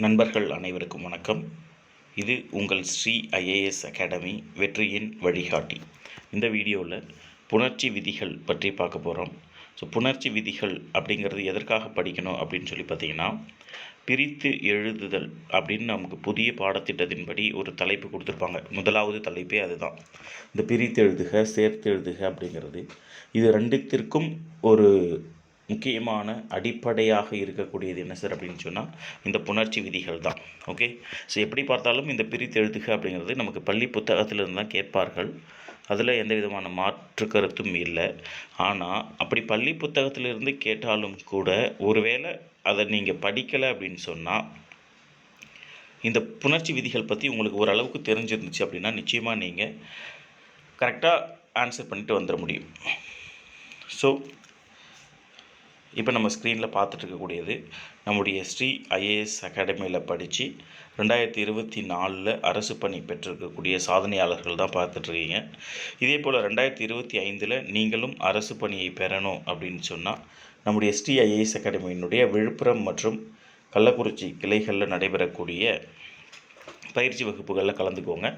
நண்பர்கள் அனைவருக்கும் வணக்கம். இது உங்கள் ஸ்ரீ ஐஏஎஸ் அகாடமி வெற்றியின் வழிகாட்டி. இந்த வீடியோவில் புணர்ச்சி விதிகள் பற்றி பார்க்க போகிறோம். புணர்ச்சி விதிகள் அப்படிங்கிறது எதற்காக படிக்கணும் அப்படின்னு சொல்லி பார்த்தீங்கன்னா, பிரித்து எழுதுதல் அப்படின்னு நமக்கு புதிய பாடத்திட்டத்தின்படி ஒரு தலைப்பு கொடுத்துருப்பாங்க. முதலாவது தலைப்பே அதுதான். இந்த பிரித்து எழுதுக, சேர்த்து எழுதுக அப்படிங்கிறது இது ரெண்டுத்திற்கும் ஒரு முக்கியமான அடிப்படையாக இருக்கக்கூடியது என்ன சார் அப்படின்னு சொன்னால், இந்த புணர்ச்சி விதிகள் தான். ஓகே, எப்படி பார்த்தாலும் இந்த பிரித்து எழுதுக அப்படிங்கிறது நமக்கு பள்ளி புத்தகத்திலிருந்து தான் கேட்பார்கள். அதில் எந்த விதமான மாற்று கருத்தும் இல்லை. ஆனால் அப்படி பள்ளி புத்தகத்திலிருந்து கேட்டாலும் கூட ஒருவேளை அதை நீங்கள் படிக்கலை அப்படின்னு சொன்னால், இந்த புணர்ச்சி விதிகள் பற்றி உங்களுக்கு ஓரளவுக்கு தெரிஞ்சிருந்துச்சு அப்படின்னா நிச்சயமாக நீங்கள் கரெக்டாக ஆன்சர் பண்ணிட்டு வந்துட முடியும். ஸோ இப்போ நம்ம ஸ்க்ரீனில் பார்த்துட்டு இருக்கக்கூடியது நம்முடைய ஸ்ரீ ஐஏஎஸ் அகாடமியில் படித்து 2024 அரசு பணி பெற்றிருக்கக்கூடிய சாதனையாளர்கள் தான் பார்த்துட்ருக்கீங்க. இதே போல் 2025 நீங்களும் அரசு பணியை பெறணும் அப்படின்னு சொன்னால் நம்முடைய ஸ்ரீ ஐஏஎஸ் அகாடமியினுடைய விழுப்புரம் மற்றும் கள்ளக்குறிச்சி கிளைகளில் நடைபெறக்கூடிய பயிற்சி வகுப்புகளில் கலந்துக்கோங்க.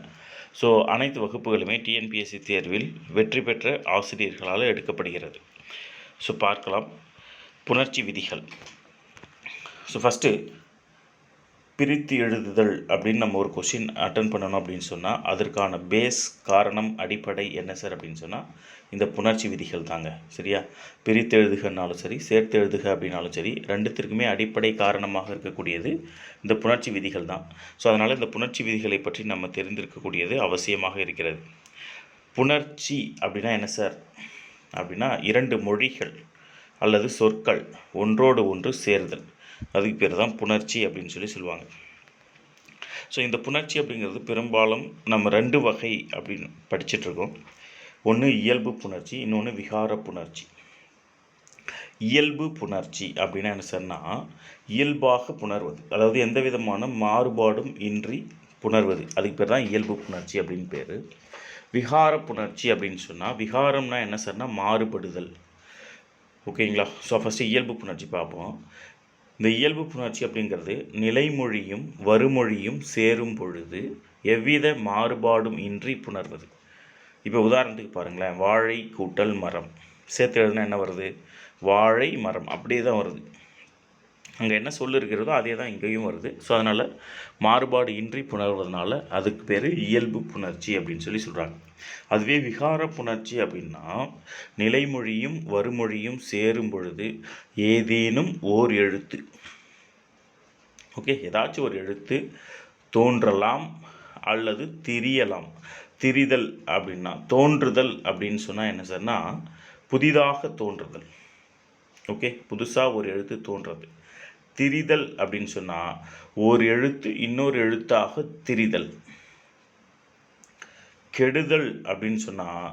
ஸோ அனைத்து வகுப்புகளுமே டிஎன்பிஎஸ்சி தேர்வில் வெற்றி பெற்ற ஆசிரியர்களால் எடுக்கப்படுகிறது. ஸோ பார்க்கலாம் புணர்ச்சி விதிகள். ஸோ ஃபஸ்ட்டு பிரித்து எழுதுதல் அப்படின்னு நம்ம ஒரு கொஷின் அட்டன் பண்ணணும் அப்படின்னு சொன்னால் அதற்கான பேஸ் காரணம் அடிப்படை என்ன சார் அப்படின்னு சொன்னால் இந்த புணர்ச்சி விதிகள் தாங்க. சரியா? பிரித்து எழுதுகனாலும் சரி, சேர்த்து எழுதுக அப்படின்னாலும் சரி, ரெண்டுத்திற்குமே அடிப்படை காரணமாக இருக்கக்கூடியது இந்த புணர்ச்சி விதிகள் தான். ஸோ அதனால் இந்த புணர்ச்சி விதிகளை பற்றி நம்ம தெரிந்திருக்கக்கூடியது அவசியமாக இருக்கிறது. புணர்ச்சி அப்படின்னா என்ன சார் அப்படின்னா, இரண்டு மொழிகள் அல்லது சொற்கள் ஒன்றோடு ஒன்று சேருதல், அதுக்கு பேர் தான் புணர்ச்சி அப்படின்னு சொல்லுவாங்க. ஸோ இந்த புணர்ச்சி அப்படிங்கிறது பெரும்பாலும் நம்ம ரெண்டு வகை அப்படின்னு படிச்சிட்ருக்கோம். ஒன்று இயல்பு புணர்ச்சி, இன்னொன்று விகார புணர்ச்சி. இயல்பு புணர்ச்சி அப்படின்னா என்ன சார்னா, இயல்பாக புணர்வது, அதாவது எந்த விதமான மாறுபாடும் இன்றி புணர்வது, அதுக்கு பேர் தான் இயல்பு புணர்ச்சி அப்படின்னு பேர். விகார புணர்ச்சி அப்படின்னு சொன்னால், விகாரம்னா என்ன சார்னா மாறுபடுதல். ஓகேங்களா? ஸோ ஃபஸ்ட்டு இயல்பு புணர்ச்சி பார்ப்போம். இந்த இயல்பு புணர்ச்சி அப்படிங்கிறது நிலைமொழியும் வருமொழியும் சேரும் பொழுது எவ்வித மாறுபாடும் இன்றி புணர்வது. இப்போ உதாரணத்துக்கு பாருங்களேன், வாழை கூட்டல் மரம் சேர்த்து எழுதுனா என்ன வருது? வாழை மரம், அப்படியே தான் வருது. அங்கே என்ன சொல் இருக்கிறதோ அதே தான் இங்கேயும் வருது. ஸோ அதனால் மாறுபாடு இன்றி புணர்வதனால அதுக்கு பேர் இயல்பு புணர்ச்சி அப்படின்னு சொல்கிறாங்க. அதுவே விகார புணர்ச்சி அப்படின்னா, நிலைமொழியும் வருமொழியும் சேரும் பொழுது ஏதேனும் ஓர் எழுத்து, ஓகே, ஏதாச்சும் ஒரு எழுத்து தோன்றலாம் அல்லது திரியலாம். திரிதல் அப்படின்னா, தோன்றுதல் அப்படின்னு சொன்னால் என்ன சார்னா புதிதாக தோன்றுதல். ஓகே, புதுசாக ஒரு எழுத்து தோன்றது. திரிதல் அப்படின்னு சொன்னால் ஒரு எழுத்து இன்னொரு எழுத்தாக திரிதல். கெடுதல் அப்படின்னு சொன்னால்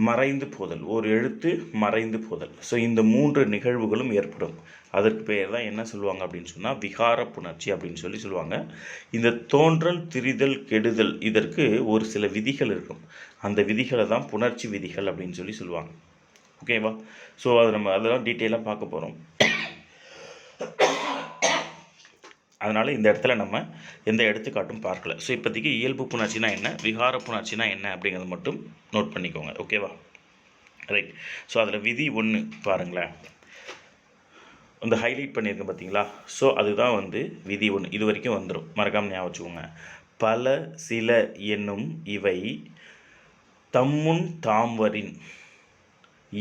மறைந்து போதல், ஒரு எழுத்து மறைந்து போதல். ஸோ இந்த மூன்று நிகழ்வுகளும் ஏற்படும். அதற்கு பெயர் தான் என்ன சொல்லுவாங்க அப்படின்னு சொன்னால் விகார புணர்ச்சி அப்படின்னு சொல்லுவாங்க. இந்த தோன்றல், திரிதல், கெடுதல் இதற்கு ஒரு சில விதிகள் இருக்கும். அந்த விதிகளை தான் புணர்ச்சி விதிகள் அப்படின்னு சொல்லுவாங்க. ஓகேவா? ஸோ அது நம்ம அதெல்லாம் டீட்டெயிலாக பார்க்க போகிறோம். அதனால் இந்த இடத்துல நம்ம எந்த எடுத்துக்காட்டும் பார்க்கல. ஸோ இப்போதைக்கு இயல்பு புணர்ச்சினா என்ன, விகார புணர்ச்சினா என்ன அப்படிங்கிறத மட்டும் நோட் பண்ணிக்கோங்க. ஓகேவா? ரைட். ஸோ அதில் விதி 1 பாருங்களேன், வந்து ஹைலைட் பண்ணியிருக்கேன் பார்த்தீங்களா? ஸோ அதுதான் விதி 1. இது வரைக்கும் வந்துடும், மறக்காமல் ஞாபகம் வச்சுக்கோங்க. பல சில என்னும் இவை தம்முன் தாம்வரின்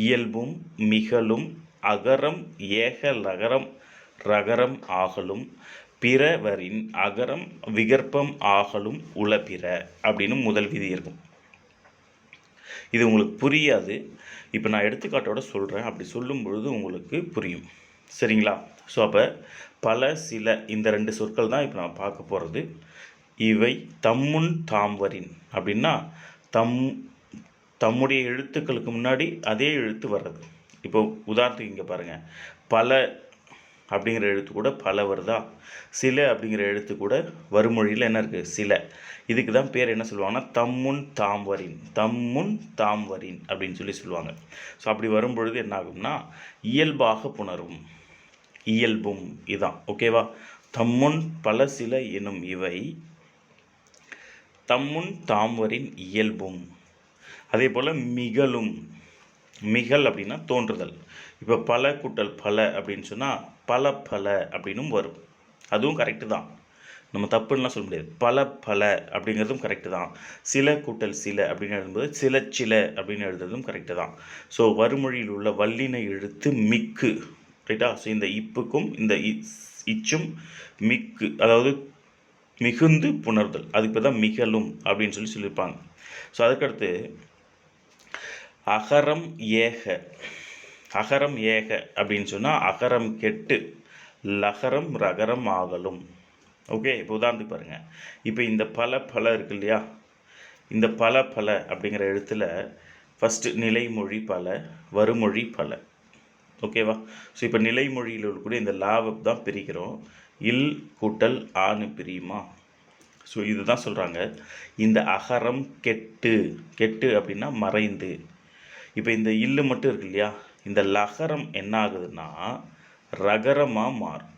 இயல்பும் மிகலும் அகரம் ஏக லகரம் ரகரம் ஆகலும் பிறவரின் அகரம் விகற்பம் ஆகலும் உளப்பிற அப்படின்னு முதல் விதி இருக்கும். இது உங்களுக்கு புரியாது. இப்போ நான் எடுத்துக்காட்டோட சொல்கிறேன், அப்படி சொல்லும் பொழுது உங்களுக்கு புரியும். சரிங்களா? ஸோ அப்போ பல சில இந்த ரெண்டு சொற்கள் தான் இப்போ நான் பார்க்க போகிறது. இவை தம்முன் தாம்வரின் அப்படின்னா தம்முடைய எழுத்துக்களுக்கு முன்னாடி அதே எழுத்து வர்றது. இப்போ உதாரணத்துக்கு இங்கே பாருங்கள், பல அப்படிங்கிற எழுத்து கூட பல வருதா, சில அப்படிங்கிற எழுத்து கூட வருமொழியில் என்ன இருக்குது? சில. இதுக்கு தான் பேர் என்ன சொல்லுவாங்கன்னா தம்முன் தாம்வரின், தம்முன் தாம்வரின் அப்படின்னு சொல்லுவாங்க. ஸோ அப்படி வரும்பொழுது என்ன ஆகும்னா இயல்பாக புணரும். இயல்பும். இதுதான் ஓகேவா. தம்முன் பல சில எனும் இவை தம்முன் தாம்வரின் இயல்பும். அதே போல் மிகலும். மிகல் அப்படின்னா தோன்றுதல். இப்போ பல கூட்டல் பல அப்படின்னு சொன்னால் பல பல அப்படின்னும் வரும். அதுவும் கரெக்டு தான், நம்ம தப்புன்னெலாம் சொல்ல முடியாது. பல பல அப்படிங்கிறதும் கரெக்டு தான். சில கூட்டல் சில அப்படின்னு எழுதும்போது சில சில அப்படின்னு எழுதுறதும் கரெக்டு தான். ஸோ வறுமொழியில் உள்ள வல்லின எழுத்து மிக்கு, ரைட்டா. ஸோ இந்த இப்புக்கும் இந்த இச்சும் மிக்கு, அதாவது மிகுந்து புணர்தல், அதுக்கு தான் மிகலும் அப்படின்னு சொல்லியிருப்பாங்க. ஸோ அதுக்கடுத்து அகரம் ஏக. அகரம் ஏக அப்படின்னு சொன்னால் அகரம் கெட்டு லகரம் ரகரம் ஆகலும். ஓகே, இப்போ உதாரணத்துக்கு பாருங்கள். இப்போ இந்த பல பல இருக்கு இல்லையா, இந்த பல பல அப்படிங்கிற எழுத்தில் ஃபஸ்ட்டு நிலைமொழி பல, வருமொழி பல. ஓகேவா. ஸோ இப்போ நிலைமொழியில் இருக்கக்கூடிய இந்த லாவை தான் பிரிக்கிறோம். இல் கூட்டல் ஆணு பிரியுமா. ஸோ இதுதான் சொல்கிறாங்க, இந்த அகரம் கெட்டு. கெட்டு அப்படின்னா மறைந்து. இப்போ இந்த இல்லு மட்டும் இருக்கு இல்லையா, இந்த லகரம் என்ன ஆகுதுன்னா ரகரமாக மாறும்.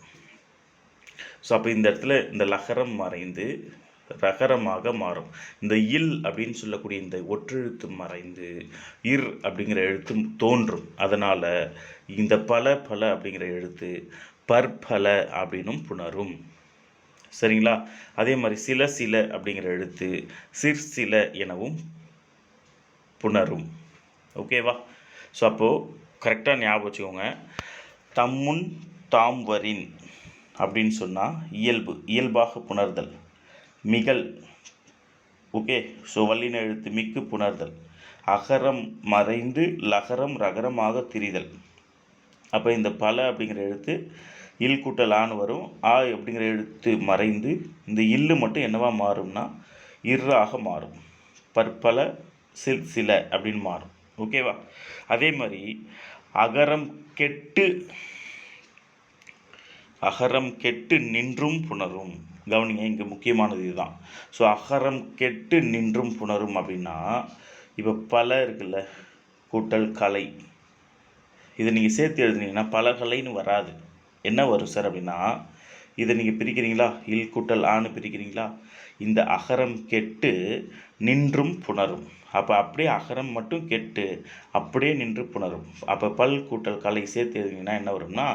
ஸோ அப்போ இந்த இடத்துல இந்த லகரம் மறைந்து ரகரமாக மாறும். இந்த இல் அப்படின்னு சொல்லக்கூடிய இந்த ஒற்றெழுத்து மறைந்து இர் அப்படிங்கிற எழுத்து தோன்றும். அதனால் இந்த பல பல அப்படிங்கிற எழுத்து பற்பல அப்படின்னும் புணரும். சரிங்களா. அதே மாதிரி சில சில அப்படிங்கிற எழுத்து சிற்சில எனவும் புணரும். ஓகேவா. ஸோ அப்போது கரெக்டாக ஞாபகம் வச்சுக்கோங்க. தம்முன் தாம்வரின் அப்படின்னு சொன்னால் இயல்பு, இயல்பாக புணர்தல். Michael, okay. ஸோ வல்லின எழுத்து மிக்கு புணர்தல். அகரம் மறைந்து லகரம் ரகரமாக திரிதல். அப்போ இந்த பல அப்படிங்கிற எழுத்து இல் கூட்டல் ஆண் வரும். ஆ அப்படிங்கிற எழுத்து மறைந்து இந்த இல்லு மட்டும் என்னவா மாறும்னா இர்ராக மாறும். பற்பல சில அப்படின்னு மாறும். ஓகேவா. அதே மாதிரி அகரம் கெட்டு நின்றும் புணரும். கவனிங்க, இங்கே முக்கியமானது இதுதான். ஸோ அகரம் கெட்டு நின்றும் புணரும் அப்படின்னா இப்போ பல இருக்குல்ல, கூட்டல் கலை, இதை நீங்கள் சேர்த்து எழுதுனீங்கன்னா பலகலைன்னு வராது. என்ன வரும் சார் அப்படின்னா, இதை நீங்கள் பிரிக்கிறீங்களா, இல் கூட்டல் ஆணு பிரிக்கிறீங்களா, இந்த அகரம் கெட்டு நின்றும் புணரும். அப்போ அப்படியே அகரம் மட்டும் கெட்டு அப்படியே நின்று புணரும். அப்போ பல் கூட்டல் கலை சேர்த்து எழுதிங்கன்னா என்ன வரும்னா,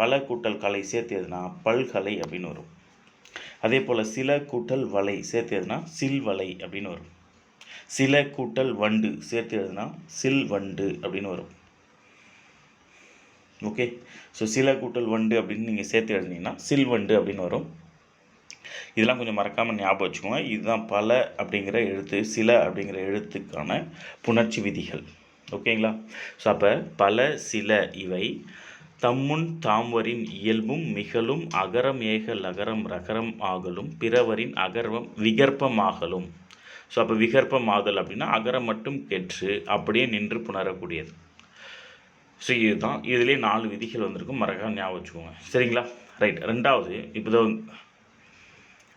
பல கூட்டல் கலை சேர்த்து எழுதுனா பல்கலை அப்படின்னு வரும். அதே போல் சில கூட்டல் வலை சேர்த்து எழுதுனா சில்வலை அப்படின்னு வரும். சில கூட்டல் வண்டு சேர்த்து எழுதுனா சில்வண்டு அப்படின்னு வரும். ஓகே. ஸோ சில கூட்டல் வண்டு அப்படின்னு நீங்கள் சேர்த்து எழுதினீங்கன்னா சில்வண்டு அப்படின்னு வரும். இதெல்லாம் கொஞ்சம் மறக்காமல் ஞாபகம் வச்சுக்கோங்க. இதுதான் பல அப்படிங்கிற எழுத்து, சில அப்படிங்கிற எழுத்துக்கான புணர்ச்சி விதிகள். ஓகேங்களா. ஸோ அப்போ பல சில இவை தம்முன் தாம்வரின் இயல்பும் மிகலும் அகரம் ஏக லகரம் ரகரம் ஆகலும் பிறவரின் அகர்வம் விகற்பமாகலும். ஸோ அப்போ விகற்பமாதல் அப்படின்னா அகரம் மட்டும் கெற்று அப்படியே நின்று புணரக்கூடியது. ஸோ இதுதான், இதுலேயே 4 விதிகள் வந்திருக்கும், மறக்காம ஞாபகம் வச்சுக்கோங்க. சரிங்களா. ரைட்.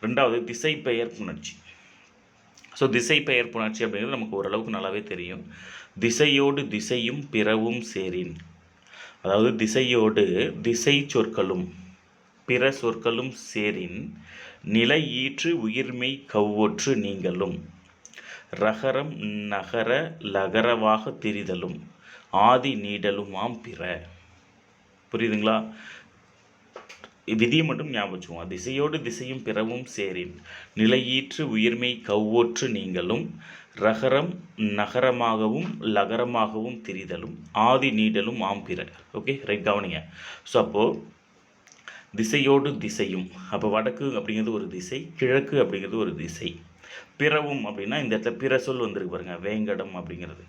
ரெண்டாவது திசை பெயர் புணர்ச்சி. ஸோ திசை பெயர் புணர்ச்சி அப்படிங்கிறது நமக்கு ஓரளவுக்கு நல்லாவே தெரியும். திசையோடு திசையும் பிறவும் சேரின், அதாவது திசையோடு திசை சொற்களும் பிற சொற்களும் சேரின் நிலை ஈற்று உயிர்மெய் கவ்வொற்று நீங்களும் ரகரம் நகர லகரவாக திரிதலும் ஆதி நீடலுமாம் பிற. புரியுதுங்களா. விதியை மட்டும் ஞாபகம் வச்சுக்குவோம். திசையோடு திசையும் பிறவும் சேரின் நிலையீற்று உயிர்மை கவ்வொற்று நீங்களும் ரகரம் நகரமாகவும் லகரமாகவும் திரிதலும் ஆதி நீடலும் ஆம் பிற. Okay, right. கவனிங்க. ஸோ அப்போது திசையோடு திசையும், அப்போ வடக்கு அப்படிங்கிறது ஒரு திசை, கிழக்கு அப்படிங்கிறது ஒரு திசை. பிறவும் அப்படின்னா இந்த இடத்துல பிற சொல் வந்துருக்கு பாருங்கள், வேங்கடம் அப்படிங்கிறது.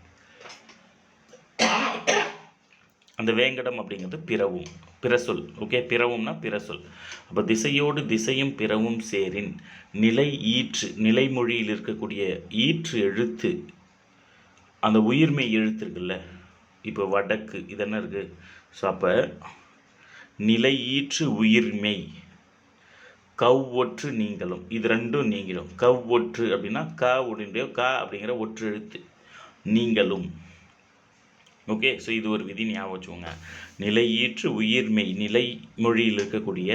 அந்த வேங்கடம் அப்படிங்கிறது பிறவும், பிறசொல். ஓகே, பிறவும்னா பிறசொல். அப்போ திசையோடு திசையும் பிறவும் சேரின் நிலை ஈற்று, நிலைமொழியில் இருக்கக்கூடிய ஈற்று எழுத்து, அந்த உயிர்மை எழுத்து இருக்குல்ல, இப்போ வடக்கு இது என்ன இருக்குது. ஸோ அப்போ நிலை ஈற்று உயிர்மை கவ்வொற்று நீங்களும், இது ரெண்டும் நீங்களும். கவ்வொற்று அப்படின்னா க உடைய க அப்படிங்கிற ஒற்று எழுத்து நீங்களும். ஓகே, ஸோ இது ஒரு விதி ஞாபகம் வச்சுக்கோங்க. நிலை ஈற்று உயிர்மெய் நிலை மொழியில் இருக்கக்கூடிய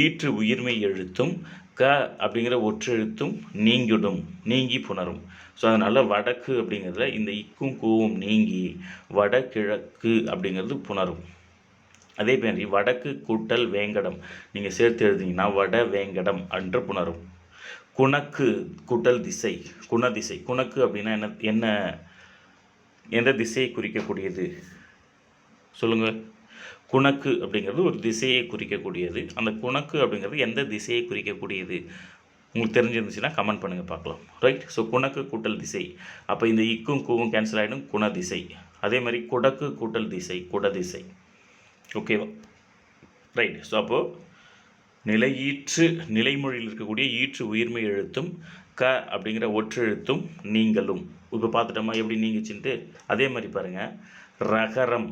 ஈற்று உயிர்மெய் எழுத்தும் க அப்படிங்கிற ஒற்றெழுத்தும் நீங்கிடும், நீங்கி புணரும். ஸோ அதனால் வடக்கு அப்படிங்கிறதுல இந்த இக்கும் கூவும் நீங்கி வடகிழக்கு அப்படிங்கிறது புணரும். அதே மாதிரி வடக்கு கூட்டல் வேங்கடம் நீங்கள் சேர்த்து எழுதிங்கன்னா வட வேங்கடம் அன்று புணரும். குணக்கு கூட்டல் திசை குணதிசை. குணக்கு அப்படின்னா என்ன எந்த திசையை குறிக்கக்கூடியது சொல்லுங்கள்? குணக்கு அப்படிங்கிறது ஒரு திசையை குறிக்கக்கூடியது. அந்த குணக்கு அப்படிங்கிறது எந்த திசையை குறிக்கக்கூடியது உங்களுக்கு தெரிஞ்சிருந்துச்சுன்னா கமெண்ட் பண்ணுங்கள் பார்க்கலாம். ரைட். ஸோ குணக்கு கூட்டல் திசை. அப்போ இந்த இக்கும் கூவும் கேன்சல் ஆகிடும், குணதிசை. அதே மாதிரி குடக்கு கூட்டல் திசை குடதிசை. ஓகேவா? ரைட். ஸோ அப்போது நிலையீற்று நிலைமொழியில் இருக்கக்கூடிய ஈற்று உயிர்மை எழுத்தும் க அப்படிங்கிற ஒற்றெழுத்தும் நீங்களும். இப்போ பார்த்துட்டோமா எப்படி நீங்கிச்சுன்ட்டு? அதே மாதிரி பாருங்கள், ரகரம்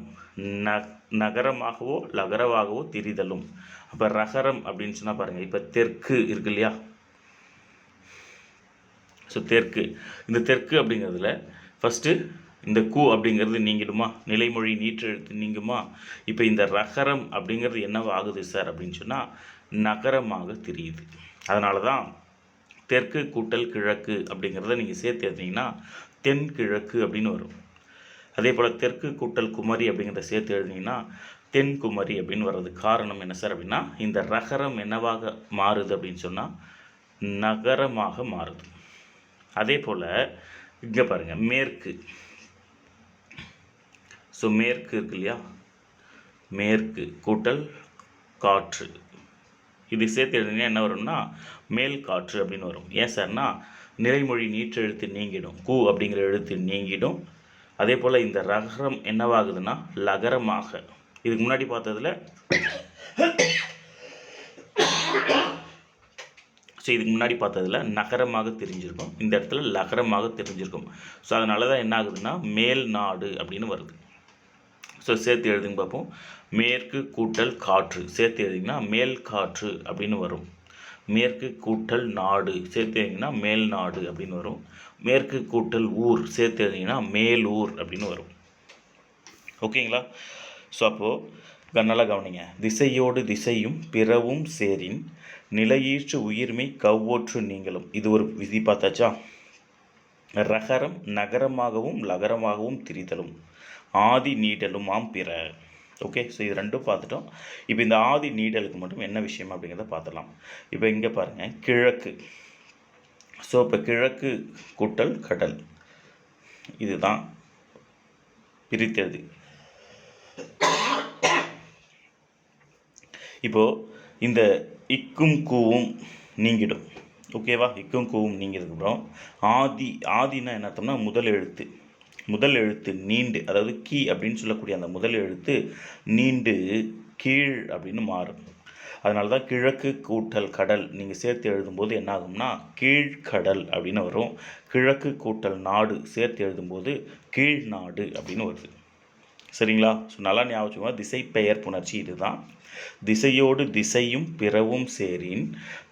நகரமாகவோ லகரவாகவோ திரிதலும். அப்போ ரகரம் அப்படின்னு சொன்னால் பாருங்கள், இப்போ தெற்கு இருக்கு இல்லையா? ஸோ தெற்கு, இந்த தெற்கு அப்படிங்கிறதுல ஃபஸ்ட்டு இந்த கு அப்படிங்கிறது நீங்கிடுமா? நிலைமொழி நீற்று எழுத்து நீங்குமா? இப்போ இந்த ரகரம் அப்படிங்கிறது என்னவா ஆகுது சார் அப்படின்னு சொன்னால் நகரமாக தெரியுது. அதனால தான் தெற்கு கூட்டல் கிழக்கு அப்படிங்கிறத நீங்கள் சேர்த்து எழுதினீங்கன்னா தென்கிழக்கு அப்படின்னு வரும். அதே போல் தெற்கு கூட்டல் குமரி அப்படிங்கிறத சேர்த்து எழுதினீங்கன்னா தென்குமரி அப்படின்னு வர்றது காரணம் என்ன சார் அப்படின்னா இந்த ரகரம் என்னவாக மாறுது அப்படின்னு சொன்னால் நகரமாக மாறுது. அதே போல் இங்கே பாருங்கள் மேற்கு. ஸோ மேற்கு இருக்கு இல்லையா? மேற்கு கூட்டல் காற்று இது சேர்த்து எழுதினா என்ன வரும்னா மேல் காற்று அப்படின்னு வரும். ஏன் சார்னா நிலைமொழி நீற்று எழுத்து நீங்கிடும், கு அப்படிங்கிற எழுத்து நீங்கிடும். அதே போல் இந்த ரகரம் என்னவாகுதுன்னா லகரமாக. இதுக்கு முன்னாடி பார்த்ததில் ஸோ இதுக்கு முன்னாடி பார்த்ததில் நகரமாக தெரிஞ்சிருக்கும், இந்த இடத்துல லகரமாக தெரிஞ்சிருக்கும். ஸோ அதனால தான் என்ன ஆகுதுன்னா மேல் நாடு அப்படின்னு வருது. ஸோ சேர்த்து எழுதுங்க பார்ப்போம். மேற்கு கூட்டல் காற்று சேர்த்து எழுதிங்கன்னா மேல் காற்று அப்படின்னு வரும். மேற்கு கூட்டல் நாடு சேர்த்து எழுதிங்கன்னா மேல் நாடு அப்படின்னு வரும். மேற்கு கூட்டல் ஊர் சேர்த்து எழுதிங்கன்னா மேலூர் அப்படின்னு வரும். ஓகேங்களா? ஸோ அப்போது நல்லா கவனிங்க. திசையோடு திசையும் பிறவும் சேரின் நிலையீற்று உயிர்மை கவ்வொற்று நீங்களும். இது ஒரு விதி பார்த்தாச்சா? ரகரம் நகரமாகவும் லகரமாகவும் திரிதலும் ஆதி நீடலும் ஆம் பிற. ஓகே, ஸோ இது ரெண்டும் பார்த்துட்டோம். இப்போ இந்த ஆதி நீடலுக்கு மட்டும் என்ன விஷயம் அப்படிங்கிறத பார்த்துடலாம். இப்போ இங்கே பாருங்கள், கிழக்கு. ஸோ இப்போ கிழக்கு கூட்டல் கடல் இதுதான் பிரித்தது. இப்போது இந்த இக்கும் கூவும் நீங்கிடும். ஓகேவா? இக்கும் கூவும் நீங்கிறதுக்கப்புறம் ஆதினா என்ன அர்த்தம்னா முதல் எழுத்து நீண்டு, அதாவது கீ அப்படின்னு சொல்லக்கூடிய அந்த முதல் எழுத்து நீண்டு கீழ் அப்படின்னு மாறும். அதனால தான் கிழக்கு கூட்டல் கடல் நீங்கள் சேர்த்து எழுதும்போது என்ன ஆகும்னா கீழ்கடல் அப்படின்னு வரும். கிழக்கு கூட்டல் நாடு சேர்த்து எழுதும்போது கீழ்நாடு அப்படின்னு வருது. சரிங்களா? ஸோ நல்லா ஞாபகம், திசை பெயர் புணர்ச்சி இதுதான். திசையோடு திசையும் பிறவும் சேரின்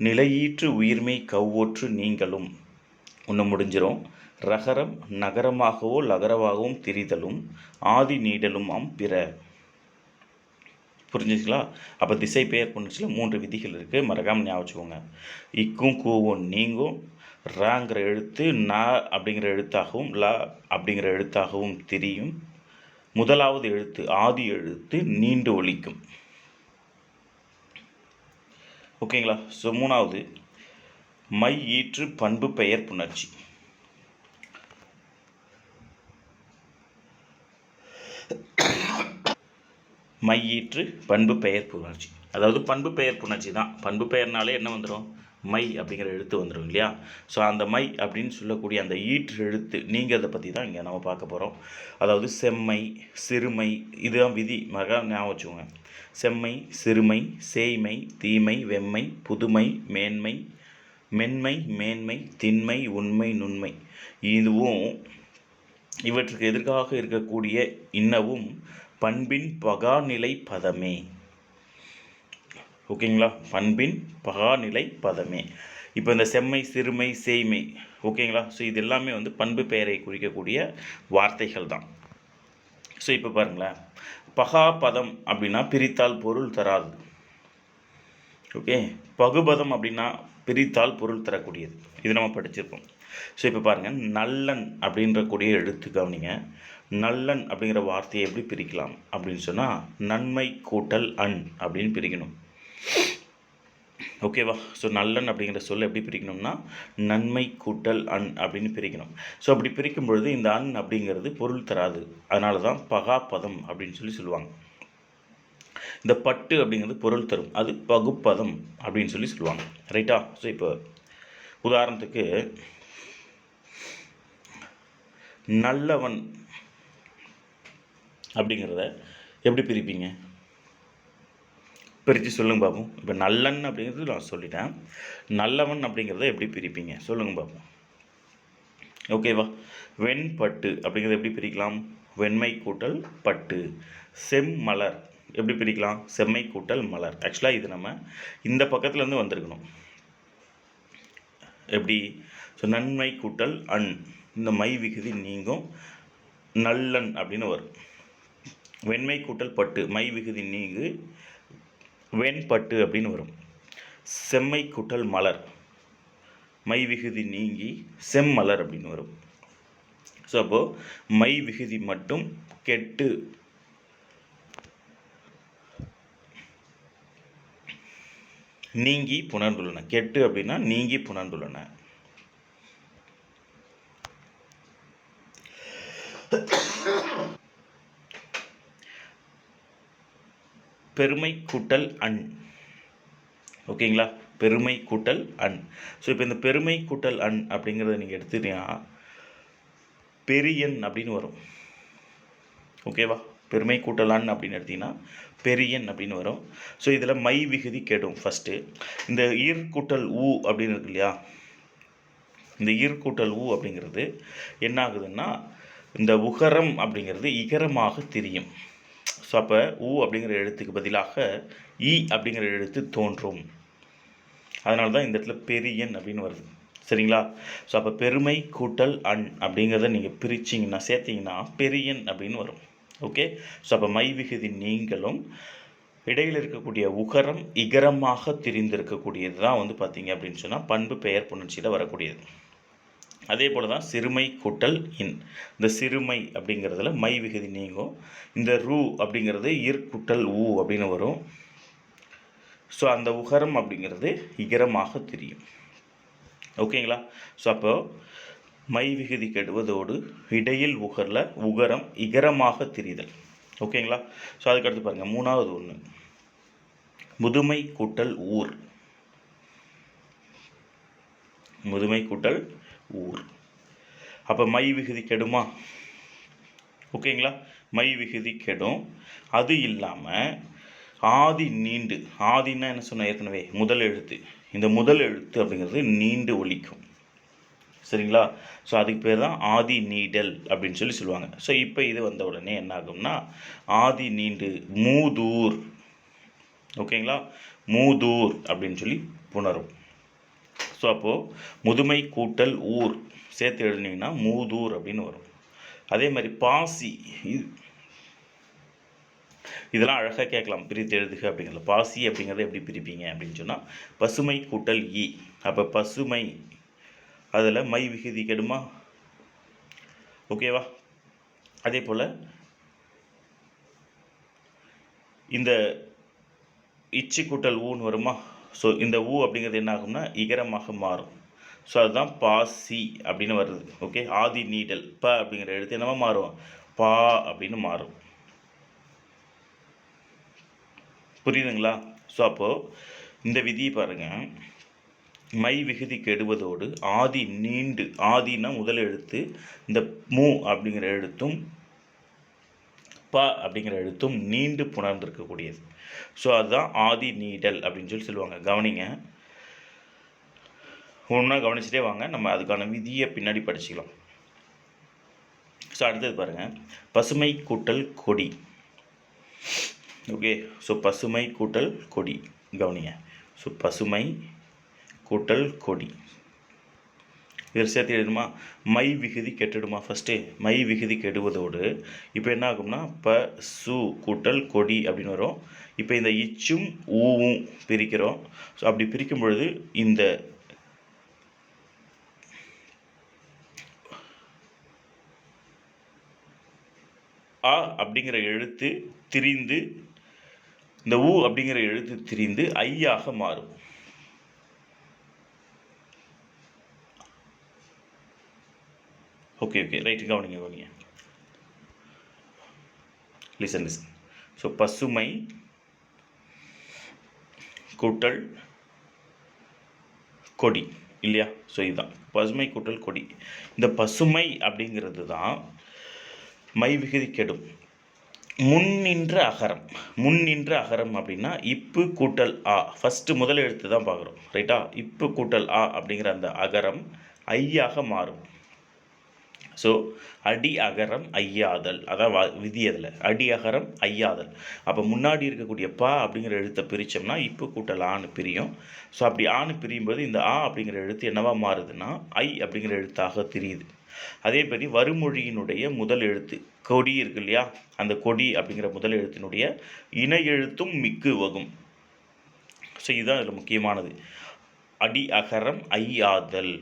நிலையீற்று உயிர்மை கவ்வொற்று நீங்களும் ஒன்று முடிஞ்சிடும். ரகரம் நகரமாகவோ லகரமாகவும் திரிதலும் ஆதி நீடலும் ஆம் பிற. புரிஞ்சுங்களா? அப்போ திசை பெயர் புணர்ச்சியில் 3 விதிகள் இருக்குது, மறக்காமல் ஞாபகம் வச்சுக்கோங்க. இக்கும் கூவும் நீங்கும், ராங்கிற எழுத்து ந அப்படிங்கிற எழுத்தாகவும் ல அப்படிங்கிற எழுத்தாகவும் திரியும். முதலாவது எழுத்து ஆதி எழுத்து நீண்டு ஒலிக்கும். ஓகேங்களா? ஸோ 3வது மை ஈற்று பண்பு பெயர் புணர்ச்சி. மையீற்று பண்பு பெயர் புணர்ச்சி, அதாவது பண்பு பெயர் புணர்ச்சி தான். பண்பு பெயர்னாலே என்ன வந்துடும்? மை அப்படிங்கிற எழுத்து வந்துடும் இல்லையா? ஸோ அந்த மை அப்படின்னு சொல்லக்கூடிய அந்த ஈற்று எழுத்து நீங்கிறத பற்றி தான் இங்கே நம்ம பார்க்க போகிறோம். அதாவது செம்மை சிறுமை இதுதான் விதி, ஞாபகம் வச்சுக்கோங்க. செம்மை சிறுமை சேய்மை தீமை வெம்மை புதுமை மேன்மை மென்மை மேன்மை திண்மை உண்மை நுண்மை இதுவும் இவற்றுக்கு எதிர்க்காக இருக்கக்கூடிய இன்னவும் பண்பின் பகாநிலை பதமே. ஓகேங்களா? பண்பின் பகாநிலை பதமே. இப்போ இந்த செம்மை சிறுமை சேய்மை, ஓகேங்களா? ஸோ இது எல்லாமே பண்பு பெயரை குறிக்கக்கூடிய வார்த்தைகள் தான். ஸோ இப்போ பாருங்களேன், பகாபதம் அப்படின்னா பிரித்தால் பொருள் தராது. ஓகே, பகுபதம் அப்படின்னா பிரித்தால் பொருள் தரக்கூடியது. இது நம்ம படிச்சிருப்போம். ஸோ இப்போ பாருங்கள், நல்லன் அப்படின்ற கூடிய எழுத்து கவனிங்க. நல்லன் அப்படிங்கிற வார்த்தையை எப்படி பிரிக்கலாம் அப்படின்னு சொன்னால், நன்மை கூட்டல் அன் அப்படின்னு பிரிக்கணும். ஓகேவா? ஸோ நல்லன் அப்படிங்கிற சொல்ல எப்படி பிரிக்கணும்னா, நன்மை கூட்டல் அன் அப்படின்னு பிரிக்கணும். ஸோ அப்படி பிரிக்கும் பொழுது இந்த அன் அப்படிங்கிறது பொருள் தராது. அதனால தான் பகாபதம் அப்படின்னு சொல்லுவாங்க. இந்த பட்டு அப்படிங்கிறது பொருள் தரும், அது பகுப்பதம் அப்படின்னு சொல்லுவாங்க. ரைட்டா? ஸோ இப்போ உதாரணத்துக்கு நல்லவன் அப்படிங்கிறத எப்படி பிரிப்பீங்க? பிரித்து சொல்லுங்க பாப்போம். இப்போ நல்லன் அப்படிங்கிறது நான் சொல்லிட்டேன். நல்லவன் அப்படிங்கிறத எப்படி பிரிப்பீங்க சொல்லுங்க பாப்போம். ஓகேவா? வெண்பட்டு அப்படிங்கிறத எப்படி பிரிக்கலாம்? வெண்மை கூட்டல் பட்டு. செம்மலர் எப்படி பிரிக்கலாம்? செம்மை கூட்டல் மலர். ஆக்சுவலாக இது நம்ம இந்த பக்கத்துலேருந்து வந்திருக்கணும். எப்படி? ஸோ நன்மை கூட்டல் அன், இந்த மை விகுதி நீங்கும், நல்லன் அப்படின்னு வரும். வெண்மை கூட்டல் பட்டு, மை விகுதி நீங்கு, வெண்பட்டு அப்படின்னு வரும். செம்மை கூட்டல் மலர், மை விகுதி நீங்கி செம்மலர் அப்படின்னு வரும். ஸோ அப்போது மை விகுதி மட்டும் கெட்டு நீங்கி புணர்ந்துள்ளன. கெட்டு அப்படின்னா நீங்கி புணர்ந்துள்ளன. பெருமை கூட்டல் அன். ஓகேங்களா? பெருமை கூட்டல் அன். ஸோ இப்போ இந்த பெருமை கூட்டல் அன் அப்படிங்கிறத நீங்கள் எடுத்துட்டீங்கன்னா பெரியன் அப்படின்னு வரும். ஓகேவா? பெருமை கூட்டல் அன் அப்படின்னு எடுத்திங்கன்னா பெரியன் அப்படின்னு வரும். ஸோ இதில் மை விகுதி கெடும். ஃபஸ்ட்டு இந்த ஈர் கூட்டல் ஊ அப்படின்னு இருக்கு இல்லையா? இந்த ஈர் கூட்டல் ஊ அப்படிங்கிறது என்ன ஆகுதுன்னா, இந்த உகரம் அப்படிங்கிறது இகரமாக தெரியும். ஸோ அப்போ ஊ அப்படிங்கிற எழுத்துக்கு பதிலாக ஈ அப்படிங்கிற எழுத்து தோன்றும். அதனால தான் இந்த இடத்துல பெரியன் அப்படின்னு வருது. சரிங்களா? ஸோ அப்போ பெருமை கூட்டல் அன் அப்படிங்கிறத நீங்கள் பிரிச்சிங்கன்னா, சேர்த்திங்கன்னா பெரியன் அப்படின்னு வரும். ஓகே? ஸோ அப்போ மை விகுதி நீங்களும் இடையில் இருக்கக்கூடிய உகரம் இகரமாக தெரிந்திருக்கக்கூடியது தான் பார்த்தீங்க அப்படின்னு சொன்னால் பண்பு பெயர் புணர்ச்சியில் வரக்கூடியது. அதே போல் தான் சிறுமை கூட்டல் இன். இந்த சிறுமை அப்படிங்கிறதுல மை விகுதி நீங்கும். இந்த ரூ அப்படிங்கிறது இர் கூட்டல் ஊ அப்படின்னு வரும். ஸோ அந்த உகரம் அப்படிங்கிறது இகரமாக தெரியும். ஓகேங்களா? ஸோ அப்போது மை விகுதி கெடுவதோடு இடையில் உகரம் இகரமாக தெரிதல். ஓகேங்களா? ஸோ அதுக்கடுத்து பாருங்கள், மூணாவது ஒன்று முதுமை கூட்டல் ஊர். முதுமை கூட்டல் ஊர். அப்போ மை விகுதி கெடுமா? ஓகேங்களா? மை விகுதி கெடும். அது இல்லாமல் ஆதி நீண்டு, ஆதின்னா என்ன சொன்ன ஏற்கனவே முதல் எழுத்து. இந்த முதல் எழுத்து அப்படிங்கிறது நீண்டு ஒலிக்கும். சரிங்களா? ஸோ அதுக்கு பேர் தான் ஆதி நீடல் அப்படின்னு சொல்லுவாங்க. ஸோ இப்போ இது வந்த உடனே என்ன ஆகும்னா ஆதி நீண்டு மூதூர். ஓகேங்களா? மூதூர் அப்படின்னு சொல்லி புணரும். ஸோ அப்போது முதுமை கூட்டல் ஊர் சேர்த்து எழுதினீங்கன்னா மூதூர் அப்படின்னு வரும். அதே மாதிரி பாசி, இதெல்லாம் அழகாக கேட்கலாம், பிரித்து எழுதுக அப்படிங்கிறது. பாசி அப்படிங்கிறத எப்படி பிரிப்பீங்க அப்படின்னு சொன்னால் பசுமை கூட்டல் ஈ. அப்போ பசுமை அதில் மை விகுதி கெடுமா? ஓகேவா? அதே போல் இந்த இச்சு கூட்டல் ஊன்னு வருமா? ஸோ இந்த ஊ அப்படிங்கிறது என்ன ஆகும்னா இகரமாக மாறும். ஸோ அதுதான் பாசி அப்படின்னு வருது. ஓகே? ஆதி நீடல் ப அப்படிங்கிற எழுத்து என்னவா மாறும்? பா அப்படின்னு மாறும். புரியுதுங்களா? ஸோ அப்போது இந்த விதியை பாருங்கள், மை விகுதி கெடுவதோடு ஆதி நீண்டு, ஆதினா முதல் எழுத்து, இந்த மூ அப்படிங்கிற எழுத்தும் ப அப்படிங்கிற எழுத்தும் நீண்டு புணர்ந்திருக்கக்கூடியது. ஸோ அதுதான் ஆதி நீடல் அப்படின்னு சொல்லுவாங்க. கவனிங்க, ஒன்றா கவனிச்சுட்டே வாங்க, நம்ம அதுக்கான விதியை பின்னாடி படிச்சுக்கலாம். ஸோ அடுத்தது பாருங்கள், பசுமை கூட்டல் கொடி. ஓகே? ஸோ பசுமை கூட்டல் கொடி கவனிங்க. ஸோ பசுமை கூட்டல் கொடி. இதில் சேர்த்து எழுதுமா, மை விகுதி கெட்டுடுமா. ஃபஸ்ட்டு மை விகுதி கெடுவதோடு இப்போ என்ன ஆகும்னா ப சு கூட்டல் கொடி அப்படின்னு வரும். இப்போ இந்த இச்சும் ஊவும் பிரிக்கிறோம். ஸோ அப்படி பிரிக்கும் பொழுது இந்த ஆ அப்படிங்கிற எழுத்து திரிந்து இந்த ஊ அப்படிங்கிற எழுத்து திரிந்து ஐயாக மாறும். ஓகே ரைட்டு, கவனிங்க. லிசன். ஸோ பசுமை கூட்டல் கொடி இல்லையா. ஸோ இதுதான் பசுமை கூட்டல் கொடி. இந்த பசுமை அப்படிங்கிறது தான் மை விகுதி கெடும். முன்னின்ற அகரம் அப்படின்னா இப்பு கூட்டல் ஆ, ஃபஸ்ட்டு முதல் எழுத்து தான் பார்க்குறோம் ரைட்டா. இப்பு கூட்டல் ஆ அப்படிங்கிற அந்த அகரம் ஐயாக மாறும். ஸோ அடி அகரம் ஐயாதல், அதான் விதி. அதில் அடி அகரம் ஐயாதல். அப்போ முன்னாடி இருக்கக்கூடிய பா அப்படிங்கிற எழுத்தை பிரித்தோம்னா இப்பு கூட்டல் ஆன்னு பிரியும். ஸோ அப்படி ஆணு பிரியும் போது இந்த ஆ அப்படிங்கிற எழுத்து என்னவா மாறுதுன்னா ஐ அப்படிங்கிற எழுத்தாக தெரியுது. அதே மாதிரி வறுமொழியினுடைய முதல் எழுத்து கொடி இருக்கு இல்லையா, அந்த கொடி அப்படிங்கிற முதல் எழுத்தினுடைய இணை எழுத்தும் மிக்கு வகும். ஸோ இதுதான் இதில் முக்கியமானது, அடி அகரம் ஐயாதல்.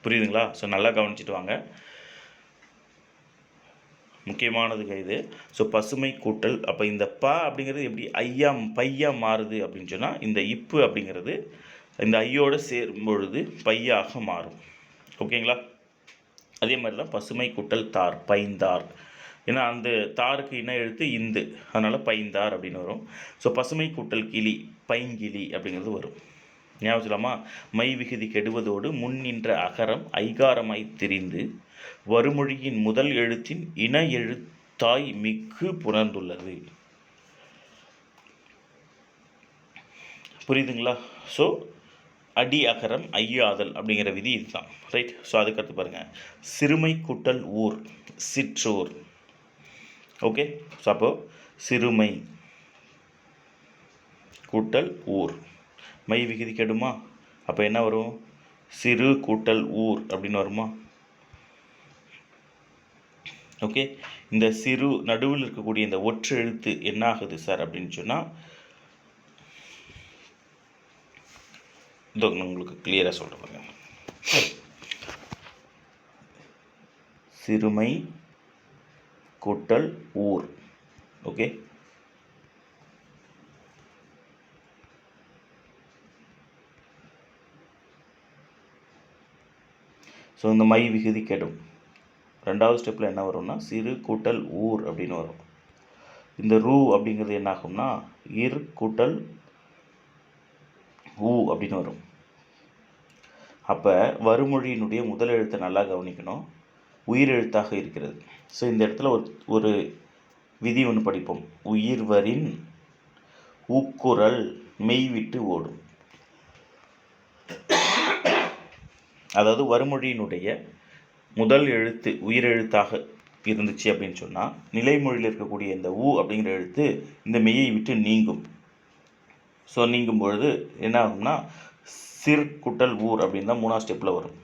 புரியுதுங்களா. ஸோ நல்லா கவனிச்சுட்டு வாங்க, முக்கியமானதுங்க இது. ஸோ பசுமை கூட்டல், அப்போ இந்த ப அப்படிங்கிறது எப்படி பையா மாறுது அப்படின்னு சொன்னால் இந்த இப்பு அப்படிங்கிறது இந்த ஐயோடு சேரும் பொழுது பையாக மாறும். ஓகேங்களா. அதே மாதிரி தான் பசுமை கூட்டல் தார், பைந்தார். ஏன்னா அந்த தாருக்கு இன எழுத்து இந்து, அதனால் பைந்தார் அப்படின்னு வரும். ஸோ பசுமை கூட்டல் கிளி, பைங்கிளி அப்படிங்கிறது வரும். ஞாபகம் சொல்லாமா, மை விகுதி கெடுவதோடு முன்னின்ற அகரம் ஐகாரமாய் திரிந்து வறுமொழியின் முதல் எழுத்தின் இன எழுத்தாய் மிக்கு புணர்ந்துள்ளது. புரியுதுங்களா. ஸோ அடி அகரம் ஐயாதல் அப்படிங்கிற விதி இதுதான் ரைட். ஸோ அதுக்கடுத்து பாருங்கள், சிறுமை கூட்டல் ஊர், சிற்றூர். ஓகே. ஸோ அப்போது சிறுமை கூட்டல் ஊர் மை விகுதி கெடுமா. அப்போ என்ன வரும், சிறு கூட்டல் ஊர் அப்படின்னு வருமா. ஓகே. இந்த சிறு நடுவில் இருக்கக்கூடிய இந்த ஒற்று எழுத்து என்ன ஆகுது சார் அப்படின்னு சொன்னால், இதோ உங்களுக்கு கிளியராக சொல்கிறேன். சிறுமை கூட்டல் ஊர். ஓகே. ஸோ இந்த மை விகுதி கெடும். ரெண்டாவது ஸ்டெப்பில் என்ன வரும்னா சிறு கூட்டல் ஊர் அப்படின்னு வரும். இந்த ரூ அப்படிங்கிறது என்ன ஆகும்னா இர் கூட்டல் ஊ அப்படின்னு வரும். அப்போ வறுமொழியினுடைய முதல் எழுத்தை நல்லா கவனிக்கணும், உயிரெழுத்தாக இருக்கிறது. ஸோ இந்த இடத்துல ஒரு விதி ஒன்று படிப்போம், உயிர்வரின் ஊக்குரல் மெய் விட்டு ஓடும். அதாவது வறுமொழியினுடைய முதல் எழுத்து உயிரெழுத்தாக இருந்துச்சு அப்படின்னு சொன்னால் நிலைமொழியில் இருக்கக்கூடிய இந்த ஊ அப்படிங்கிற எழுத்து இந்த மெய்யை விட்டு நீங்கும். ஸோ நீங்கும் பொழுது என்ன ஆகும்னா சிறு கூட்டல் ஊர் அப்படின்னு தான் மூணாவது ஸ்டெப்பில் வரும்.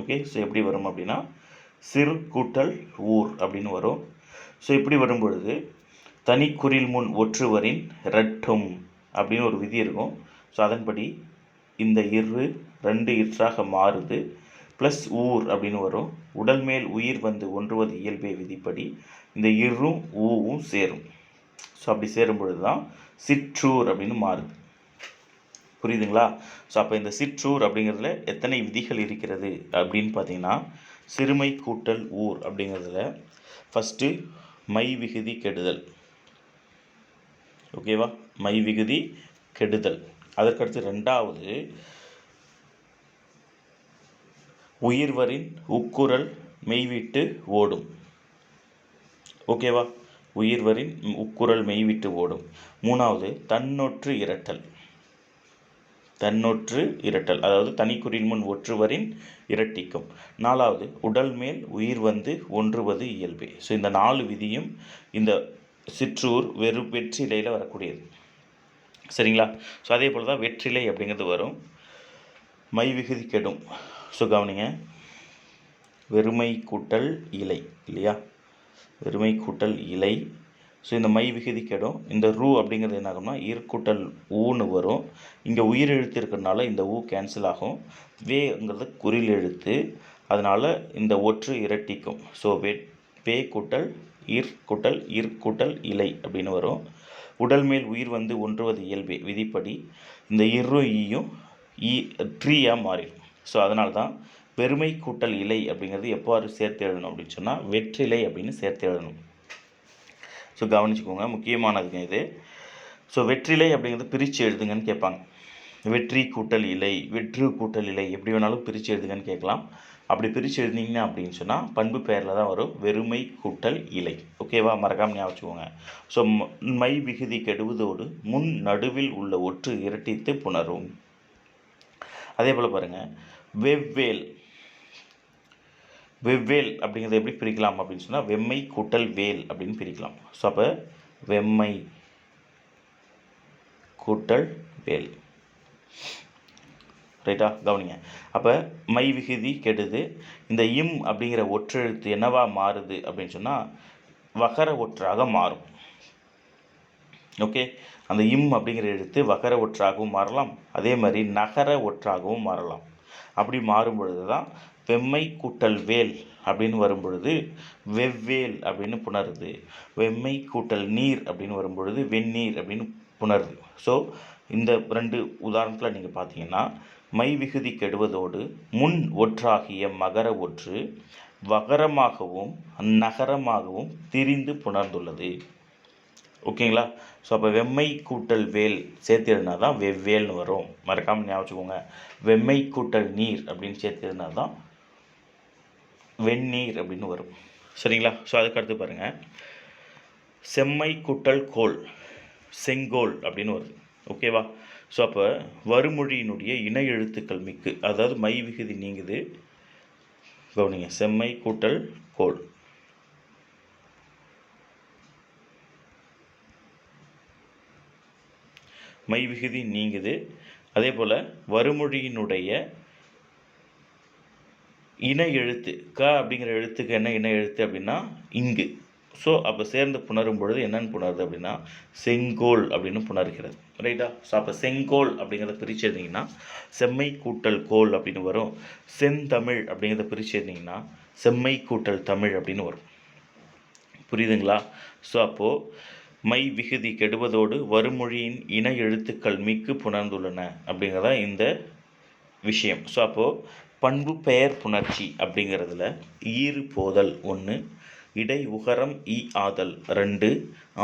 ஓகே. ஸோ எப்படி வரும் அப்படின்னா சிறு கூட்டல் ஊர் அப்படின்னு வரும். ஸோ இப்படி வரும் பொழுது தனிக்குறில் முன் ஒற்றுவரின் ரெட்டும் அப்படின்னு ஒரு விதி இருக்கும். ஸோ அதன்படி இந்த இரு ரெண்டு இற்றாக மாறுது, ப்ளஸ் ஊர் அப்படின்னு வரும். உடல் மேல் உயிர் வந்து ஒன்றுவது இயல்பே விதிப்படி இந்த இரும் ஊவும் சேரும். ஸோ அப்படி சேரும் பொழுது தான் சிற்றூர் அப்படின்னு மாறுது. புரியுதுங்களா. ஸோ அப்போ இந்த சிற்றூர் அப்படிங்கிறதுல எத்தனை விதிகள் இருக்கிறது அப்படின்னு பார்த்தீங்கன்னா, சிறுமை கூட்டல் ஊர் அப்படிங்கிறதுல ஃபஸ்ட்டு மை விகுதி கெடுதல். ஓகேவா, மை விகுதி கெடுதல். அதற்கடுத்து ரெண்டாவது உயிர்வரின் உக்குரல் மெய்விட்டு ஓடும். ஓகேவா, உயிர்வரின் உக்குரல் மெய்விட்டு ஓடும். மூணாவது தன்னொற்று இரட்டல். தன்னொற்று இரட்டல் அதாவது தனிக்குறில் முன் ஒற்றுவரின் இரட்டிக்கும். நாலாவது உடல் மேல் உயிர் வந்து ஒன்றுவது இயல்பே. ஸோ இந்த 4 விதியும் இந்த சிற்றூர் வெற்றிலையில் வரக்கூடியது. சரிங்களா. ஸோ அதே போல் தான் வெற்றிலை அப்படிங்கிறது வரும். மை விகுதி கெடும். ஸோ கவனிங்க, வெறுமை கூட்டல் இலை இல்லையா, வெறுமை கூட்டல் இலை. ஸோ இந்த மை விகுதி கெடும். இந்த ரூ அப்படிங்கிறது என்ன ஆகும்னா கூட்டல் ஊன்னு வரும். இங்கே உயிர் எழுத்து இருக்கிறதுனால இந்த ஊ கேன்சல் ஆகும். வேங்கிறது குறில் எழுத்து, அதனால் இந்த ஒற்று இரட்டிக்கும். ஸோ வே கூட்டல் கூட்டல் இலை அப்படின்னு வரும். உடல் மேல் உயிர் வந்து ஒன்றுவது இயல்பே விதிப்படி இந்த ஈயும் ட்ரீயாக மாறிடும். ஸோ அதனால தான் வெறுமை கூட்டல் இலை அப்படிங்கிறது எவ்வாறு சேர்த்து எழுதணும் அப்படின்னு சொன்னால் வெற்றிலை அப்படின்னு சேர்த்து எழுதணும். ஸோ கவனிச்சுக்கோங்க, முக்கியமானதுங்க இது. ஸோ வெற்றிலை அப்படிங்கிறது பிரித்து எழுதுங்கன்னு கேட்பாங்க. வெற்றி கூட்டல் இலை, வெற்று கூட்டல் இலை எப்படி வேணாலும் பிரித்து எழுதுங்கன்னு கேட்கலாம். அப்படி பிரித்து எழுதினீங்கன்னா அப்படின்னு சொன்னால் பண்பு பெயரில் தான் வரும், வெறுமை கூட்டல் இலை. ஓகேவா, மறக்காமல் ஞாபகம் வச்சுக்கோங்க. ஸோ மை விகுதி கெடுவதோடு முன் நடுவில் உள்ள ஒற்று இரட்டித்து புணரும். அதே போல் பாருங்கள், வெவ்வேல். வெவ்வேல் அப்படிங்கிறத எப்படி பிரிக்கலாம் அப்படின்னு சொன்னால் வெம்மை கூட்டல் வேல் அப்படின்னு பிரிக்கலாம். ஸோ அப்போ வெம்மை கூட்டல் வேல். ரைட்டா, கவனிங்க. அப்போ மை விகுதி கெடுது. இந்த இம் அப்படிங்கிற ஒற்றெழுத்து என்னவா மாறுது அப்படின்னு சொன்னால் வகர ஒற்றாக மாறும். ஓகே, அந்த இம் அப்படிங்கிற எழுத்து வகர ஒற்றாகவும் மாறலாம், அதே மாதிரி நகர ஒற்றாகவும் மாறலாம். அப்படி மாறும் பொழுது தான் வெம்மை கூட்டல் வேல் அப்படின்னு வரும்பொழுது வெவ்வேல் அப்படின்னு புணருது. வெம்மை கூட்டல் நீர் அப்படின்னு வரும்பொழுது வெந்நீர் அப்படின்னு புணருது. ஸோ இந்த 2 உதாரணத்தில் நீங்கள் பார்த்தீங்கன்னா மை விகுதி கெடுவதோடு முன் ஒற்றாகிய மகர ஒற்று வகரமாகவும் நகரமாகவும் திரிந்து புணர்ந்துள்ளது. ஓகேங்களா. ஸோ அப்போ வெம்மை கூட்டல் வேல் சேர்த்து எழுதினா தான் வெவ்வேல்னு வரும். மறக்காமல் ஞாபகம் வச்சுக்கோங்க. வெம்மை கூட்டல் நீர் அப்படின்னு சேர்த்து எழுதினா தான் வெந்நீர் அப்படின்னு வரும். சரிங்களா. ஸோ அதுக்கு அடுத்து பாருங்கள், செம்மை கூட்டல் கோல் செங்கோல் அப்படின்னு வருது. ஓகேவா. ஸோ அப்போ வறுமொழியினுடைய இணை எழுத்துக்கள் மிக்கு, அதாவது மை விகுதி நீங்குது. கவனிங்க, செம்மை கூட்டல் கோல். மை விகுதி நீங்குது. அதே போல் வறுமொழியினுடைய இணை எழுத்து க அப்படிங்கிற எழுத்துக்கு என்ன இணை எழுத்து அப்படின்னா இங்கு. ஸோ அப்போ சேர்ந்து புணரும் பொழுது என்னென்னு புணருது அப்படின்னா செங்கோல் அப்படின்னு புணர்கிறது. ரைட்டா. ஸோ அப்போ செங்கோல் அப்படிங்கிறத பிரித்து எழுதிங்கன்னா செம்மை கூட்டல் கோல் அப்படின்னு வரும். செந்தமிழ் அப்படிங்கிறத பிரித்து எழுதிங்கன்னா செம்மை கூட்டல் தமிழ் அப்படின்னு வரும். புரியுதுங்களா. ஸோ அப்போது மை விகுதி கெடுவதோடு வறுமொழியின் இணை எழுத்துக்கள் மிக்கு புணர்ந்துள்ளன அப்படிங்கிறதா இந்த விஷயம். ஸோ அப்போது பண்பு பெயர் புணர்ச்சி அப்படிங்கிறதுல ஈறு போதல் 1, இடை உகரம் இ ஆதல் 2,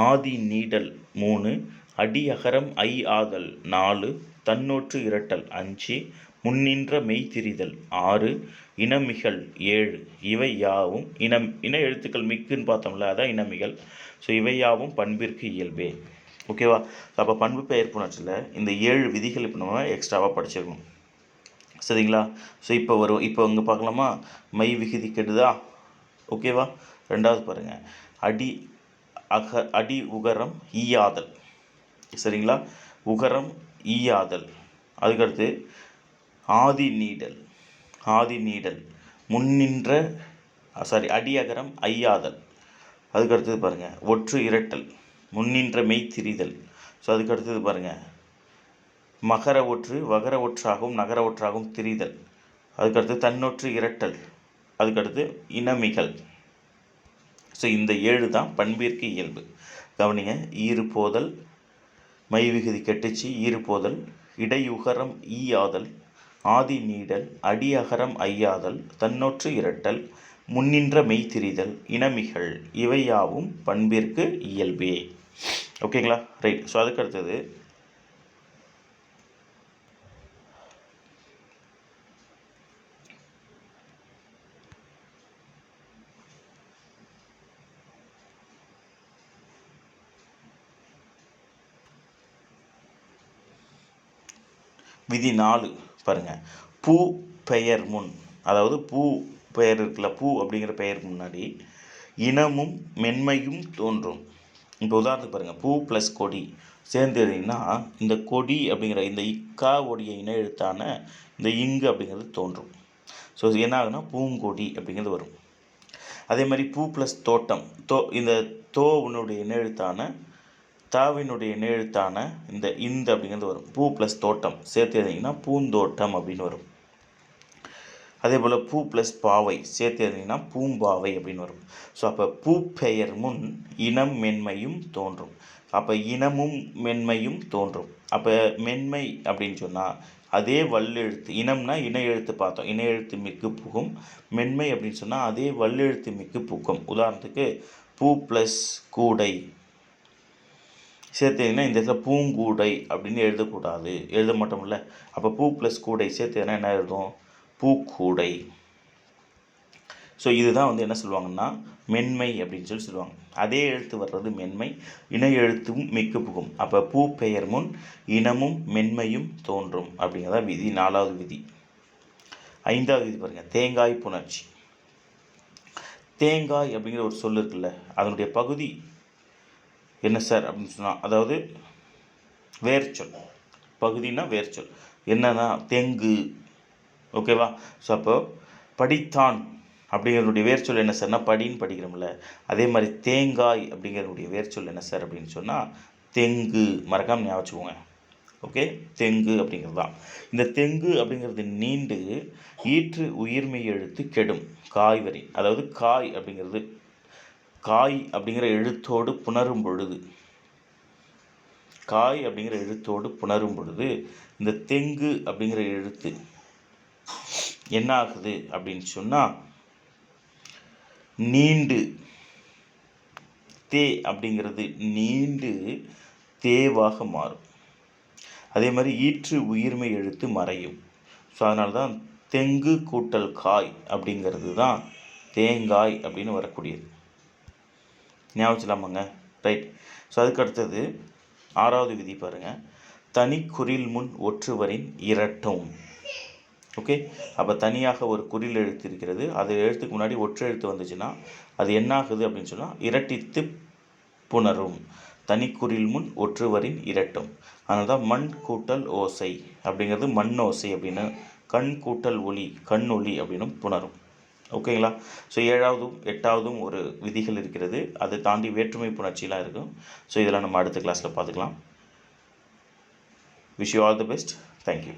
ஆதி நீடல் 3, அடி அகரம் ஐ ஆதல் 4, தன்னோற்று இரட்டல் 5, முன்னின்ற மெய்திரிதல் 6, இனமிகள் 7. இவை யாவும் இன எழுத்துக்கள் மிக்குன்னு பார்த்தோம்ல, அதான் இனமிகள். ஸோ இவை யாவும் பண்பிற்கு இயல்பே. ஓகேவா. அப்போ பண்பு பெயர் புணர்ச்சியில் இந்த 7 விதிகள் இப்போ நம்ம எக்ஸ்ட்ராவாக படிச்சிருக்கணும். சரிங்களா. ஸோ இப்போ இங்கே பார்க்கலாமா, மை விகுதி கெடுதா. ஓகேவா. ரெண்டாவது பாருங்கள், அடி உகரம் ஈயாதல். சரிங்களா. உகரம் ஈயாதல். அதுக்கடுத்து ஆதி நீடல் முன்னின்ற அடி அகரம் ஐயாதல். அதுக்கடுத்தது பாருங்கள் ஒற்று இரட்டல் முன்னின்ற மெய்திரிதல். ஸோ அதுக்கடுத்தது பாருங்கள் மகர ஒற்று வகர ஒற்றாகவும் நகர ஒற்றாகவும் திரிதல். அதுக்கடுத்து தன்னொற்று இரட்டல். அதுக்கடுத்து இனமிகள். ஸோ இந்த 7 தான் பண்பிற்கு இயல்பு. கவனிங்க, ஈறு போதல், மை விகுதி கெட்டுச்சு, ஈறு போதல், இடையுகரம் ஈ ஆதல், ஆதி நீடல், அடி அகரம் ஐயாதல், தன்னொற்று இரட்டல், முன்னின்ற மெய்திரிதல், இனமிகள், இவை யாவும் பண்பிற்கு இயல்பே. ஓகேங்களா. ரைட். ஸோ அதுக்கு அடுத்தது விதி 4 பாருங்கள், பூ பெயர் முன், அதாவது பூ பெயர் இருக்குல்ல, பூ அப்படிங்கிற பெயருக்கு முன்னாடி இனமும் மென்மையும் தோன்றும். இப்போ உதாரணத்துக்கு பாருங்கள், பூ ப்ளஸ் கொடி சேர்ந்து எழுதிங்கன்னா இந்த கொடி அப்படிங்கிற இந்த இக்கா உடைய இன எழுத்தான இந்த இங்கு அப்படிங்கிறது தோன்றும். ஸோ என்ன ஆகுனா பூங்கொடி அப்படிங்கிறது வரும். அதே மாதிரி பூ ப்ளஸ் தோட்டம், இந்த தோவினுடைய இணையெழுத்தான தாவினுடைய இணையெழுத்தான இந்த அப்படிங்கிறது வரும். பூ ப்ளஸ் தோட்டம் சேர்த்து எழுதிங்கன்னா பூந்தோட்டம் அப்படின்னு வரும். அதே போல் பூ ப்ளஸ் பாவை சேர்த்து எழுதிங்கன்னா பூம்பாவை அப்படின்னு வரும். ஸோ அப்போ பூ பெயர் முன் இனம் மென்மையும் தோன்றும். அப்போ இனமும் மென்மையும் தோன்றும். அப்போ மென்மை அப்படின்னு சொன்னால் அதே வல்லெழுத்து, இனம்னா இணை எழுத்து பார்த்தோம், இணை எழுத்து மிக்கு புகும். மென்மை அப்படின்னு சொன்னால் அதே வல்லெழுத்து மிக்கு புகும். உதாரணத்துக்கு பூ ப்ளஸ் கூடை சேர்த்தீங்கன்னா இந்த இடத்துல பூங்கூடை அப்படின்னு எழுதக்கூடாது, எழுத மாட்டோம்ல. அப்போ பூ ப்ளஸ் கூடை சேர்த்தீங்கன்னா என்ன எழுதும்? பூக்கூடை. ஸோ இதுதான் என்ன சொல்லுவாங்கன்னா மென்மை அப்படின்னு சொல்லுவாங்க. அதே எழுத்து வர்றது மென்மை, இணை எழுத்தும் மிக்கு புகும். அப்போ பூ பெயர் முன் இனமும் மென்மையும் தோன்றும் அப்படிங்கிறதா விதி, 4வது விதி. 5வது விதி பாருங்கள், தேங்காய் புணர்ச்சி. தேங்காய் அப்படிங்கிற ஒரு சொல் இருக்குல்ல, அதனுடைய பகுதி என்ன சார் அப்படின்னு சொன்னால், அதாவது வேர்ச்சொல். பகுதினா வேர்ச்சொல் என்னன்னா தெங்கு. ஓகேவா? ஸோ அப்போ படித்தான் அப்படிங்கிறதுடைய வேர்ச்சொல் என்ன சார்னா படின்னு படிக்கிறோம்ல, அதே மாதிரி தேங்காய் அப்படிங்கிறதுடைய வேர்ச்சொல் என்ன சார் அப்படின்னு சொன்னால் தெங்கு. மறக்காமல் ஞாபகம் வச்சுக்கோங்க. ஓகே, தெங்கு அப்படிங்கிறது தான். இந்த தெங்கு அப்படிங்கிறது நீண்டு ஈற்று உயிர்மெய் எழுத்து கெடும் காய் வரி. அதாவது காய் அப்படிங்கிறது காய் அப்படிங்கிற எழுத்தோடு புணரும் பொழுது, காய் அப்படிங்கிற எழுத்தோடு புணரும் பொழுது இந்த தெங்கு அப்படிங்கிற எழுத்து என்ன ஆகுது அப்படின்னு சொன்னால் நீண்டு, தே அப்படிங்கிறது நீண்டு தேவாக மாறும். அதே மாதிரி ஈற்று உயிர்மை எழுத்து மறையும். ஸோ அதனால தான் தெங்கு கூட்டல் காய் அப்படிங்கிறது தான் தேங்காய் அப்படின்னு வரக்கூடியது. ஞாபகம் வச்சுலாமாங்க? ரைட். ஸோ அதுக்கு அடுத்தது 6வது விதி பாருங்கள், தனி குறில் முன் ஒற்றுவரின் இரட்டும். ஓகே, அப்போ தனியாக ஒரு குறில் எழுத்து இருக்கிறது, அது எழுத்துக்கு முன்னாடி ஒற்று எழுத்து வந்துச்சுன்னா அது என்ன ஆகுது அப்படின்னு சொன்னால் இரட்டித்து புணரும். தனி குறில் முன் ஒற்றுவரின் இரட்டும். அதனால தான் மண் கூட்டல் ஓசை அப்படிங்கிறது மண் ஓசை அப்படின்னு, கண் கூட்டல் ஒலி கண் ஒலி அப்படின்னு புணரும். ஓகேங்களா? ஸோ 7வதும் 8வதும் ஒரு விதிகள் இருக்கிறது, அதை தாண்டி வேற்றுமை புணர்ச்சிலாம் இருக்கும். ஸோ இதெல்லாம் நம்ம அடுத்த கிளாஸில் பார்த்துக்கலாம். Wish you all the best. Thank you.